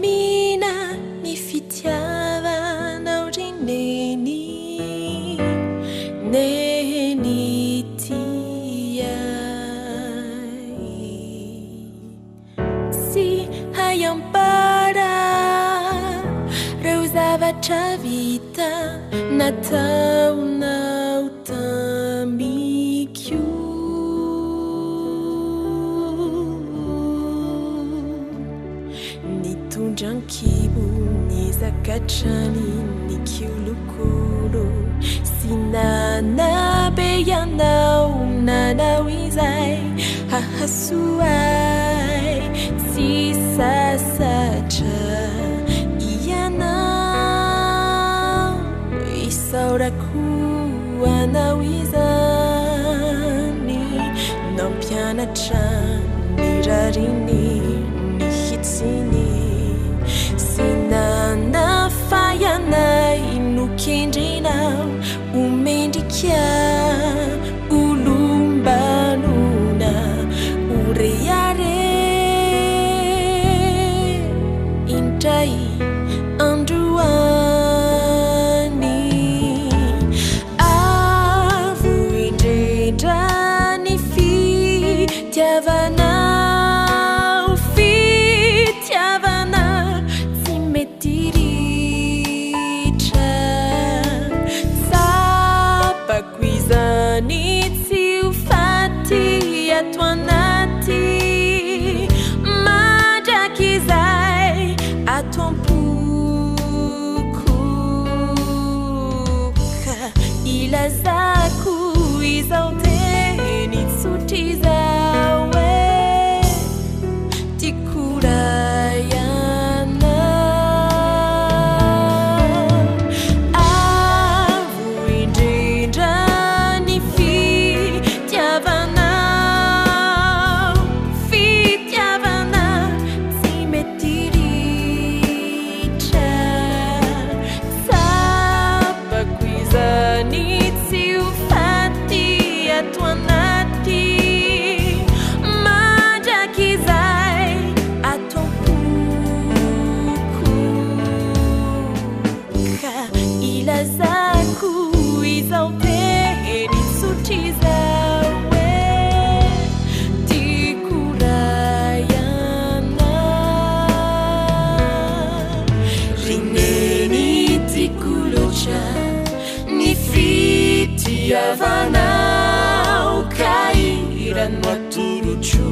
Mina ni fitiavanao rineny neny tiai sy hayampara reo zavatra vita nataonao tamikio nitondran-kibo nizakatrany nikiolokolo sy nanabe ianao nanao izay hahasoay tsy sasatra ianao isaorako anao izany nampianatra nirariny nihitsiny sy nanafayanay nokendrinao omendrika olombanona oreare intray androany avo indrindra ny fitiavanao fitiavana tsy mety ritra sapako izany tsy ho faty ato anaty mandraky izay ato ampokoka ilazako izao teny tsotra izao tikorayana avo indrindra ny fitiavanao fitiavana tsy mety ritra sapako izany tsy ho faty ato anaty mandraky izay ato ampokoka ilazako izao teny tsotra izao tikorayana rineny tikolotra ny fitiavanao kairano atorotro